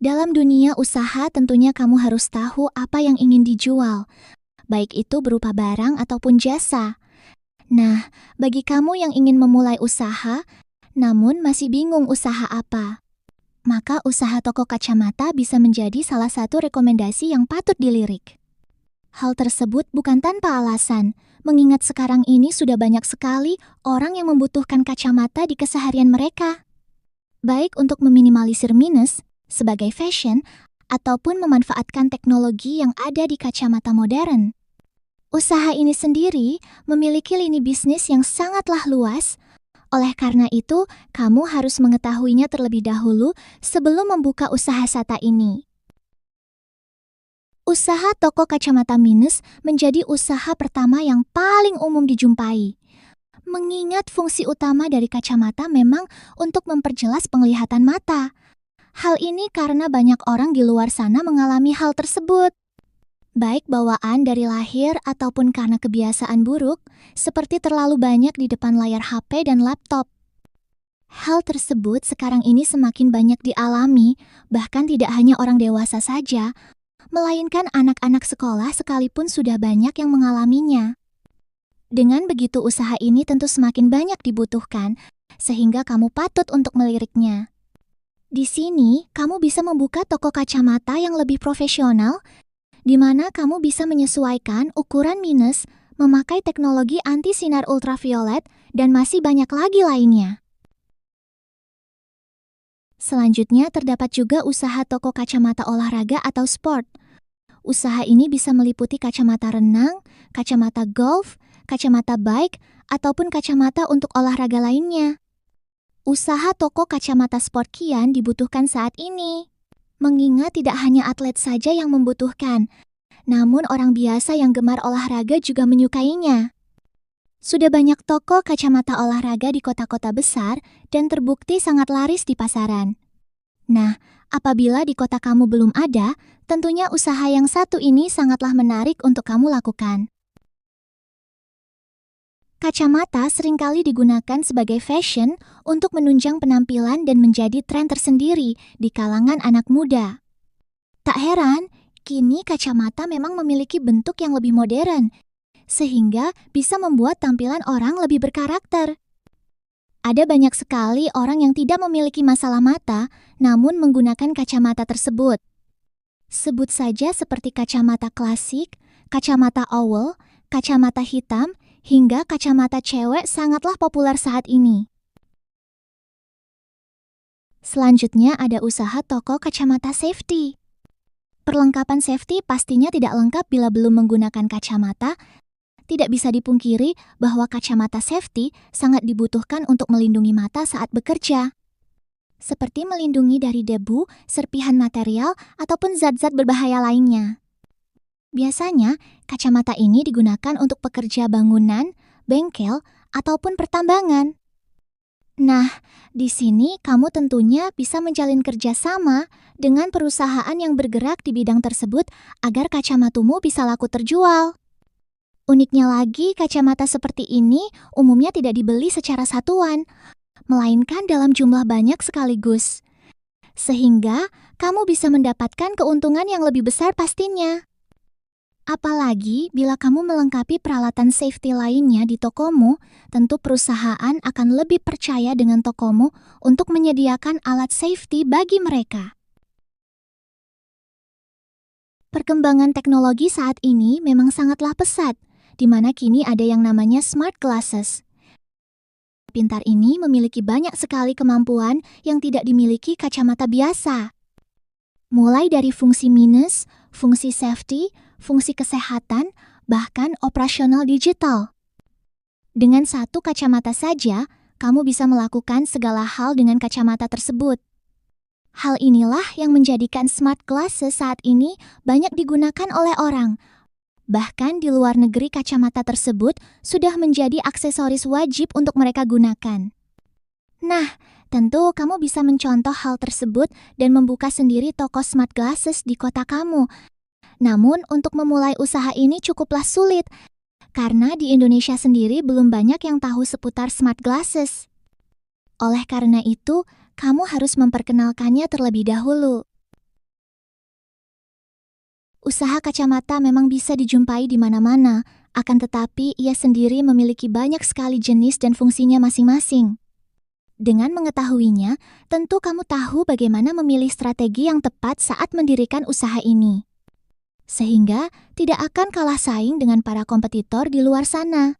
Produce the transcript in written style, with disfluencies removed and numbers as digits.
Dalam dunia usaha tentunya kamu harus tahu apa yang ingin dijual, baik itu berupa barang ataupun jasa. Nah, bagi kamu yang ingin memulai usaha, namun masih bingung usaha apa, maka usaha toko kacamata bisa menjadi salah satu rekomendasi yang patut dilirik. Hal tersebut bukan tanpa alasan, mengingat sekarang ini sudah banyak sekali orang yang membutuhkan kacamata di keseharian mereka. Baik untuk meminimalisir minus sebagai fashion ataupun memanfaatkan teknologi yang ada di kacamata modern. Usaha ini sendiri memiliki lini bisnis yang sangatlah luas. Oleh karena itu, kamu harus mengetahuinya terlebih dahulu sebelum membuka usaha Sata ini. Usaha toko kacamata minus menjadi usaha pertama yang paling umum dijumpai. Mengingat fungsi utama dari kacamata memang untuk memperjelas penglihatan mata. Hal ini karena banyak orang di luar sana mengalami hal tersebut. Baik bawaan dari lahir ataupun karena kebiasaan buruk, seperti terlalu banyak di depan layar HP dan laptop. Hal tersebut sekarang ini semakin banyak dialami, bahkan tidak hanya orang dewasa saja, melainkan anak-anak sekolah sekalipun sudah banyak yang mengalaminya. Dengan begitu usaha ini tentu semakin banyak dibutuhkan, sehingga kamu patut untuk meliriknya. Di sini, kamu bisa membuka toko kacamata yang lebih profesional, di mana kamu bisa menyesuaikan ukuran minus, memakai teknologi anti sinar ultraviolet, dan masih banyak lagi lainnya. Selanjutnya, terdapat juga usaha toko kacamata olahraga atau sport. Usaha ini bisa meliputi kacamata renang, kacamata golf, kacamata bike, ataupun kacamata untuk olahraga lainnya. Usaha toko kacamata sport kian dibutuhkan saat ini. Mengingat tidak hanya atlet saja yang membutuhkan, namun orang biasa yang gemar olahraga juga menyukainya. Sudah banyak toko kacamata olahraga di kota-kota besar dan terbukti sangat laris di pasaran. Nah, apabila di kota kamu belum ada, tentunya usaha yang satu ini sangatlah menarik untuk kamu lakukan. Kacamata seringkali digunakan sebagai fashion untuk menunjang penampilan dan menjadi tren tersendiri di kalangan anak muda. Tak heran, kini kacamata memang memiliki bentuk yang lebih modern, sehingga bisa membuat tampilan orang lebih berkarakter. Ada banyak sekali orang yang tidak memiliki masalah mata, namun menggunakan kacamata tersebut. Sebut saja seperti kacamata klasik, kacamata owl, kacamata hitam, hingga kacamata cewek sangatlah populer saat ini. Selanjutnya ada usaha toko kacamata safety. Perlengkapan safety pastinya tidak lengkap bila belum menggunakan kacamata. Tidak bisa dipungkiri bahwa kacamata safety sangat dibutuhkan untuk melindungi mata saat bekerja. Seperti melindungi dari debu, serpihan material, ataupun zat-zat berbahaya lainnya. Biasanya, kacamata ini digunakan untuk pekerja bangunan, bengkel, ataupun pertambangan. Nah, di sini kamu tentunya bisa menjalin kerjasama dengan perusahaan yang bergerak di bidang tersebut agar kacamatamu bisa laku terjual. Uniknya lagi, kacamata seperti ini umumnya tidak dibeli secara satuan, melainkan dalam jumlah banyak sekaligus. Sehingga, kamu bisa mendapatkan keuntungan yang lebih besar pastinya. Apalagi bila kamu melengkapi peralatan safety lainnya di tokomu, tentu perusahaan akan lebih percaya dengan tokomu untuk menyediakan alat safety bagi mereka. Perkembangan teknologi saat ini memang sangatlah pesat, di mana kini ada yang namanya smart glasses. Pintar ini memiliki banyak sekali kemampuan yang tidak dimiliki kacamata biasa. Mulai dari fungsi minus, fungsi safety, fungsi kesehatan, bahkan operasional digital. Dengan satu kacamata saja, kamu bisa melakukan segala hal dengan kacamata tersebut. Hal inilah yang menjadikan smart glasses saat ini banyak digunakan oleh orang. Bahkan di luar negeri kacamata tersebut sudah menjadi aksesoris wajib untuk mereka gunakan. Nah, tentu kamu bisa mencontoh hal tersebut dan membuka sendiri toko smart glasses di kota kamu. Namun, untuk memulai usaha ini cukuplah sulit, karena di Indonesia sendiri belum banyak yang tahu seputar smart glasses. Oleh karena itu, kamu harus memperkenalkannya terlebih dahulu. Usaha kacamata memang bisa dijumpai di mana-mana, akan tetapi ia sendiri memiliki banyak sekali jenis dan fungsinya masing-masing. Dengan mengetahuinya, tentu kamu tahu bagaimana memilih strategi yang tepat saat mendirikan usaha ini. Sehingga tidak akan kalah saing dengan para kompetitor di luar sana.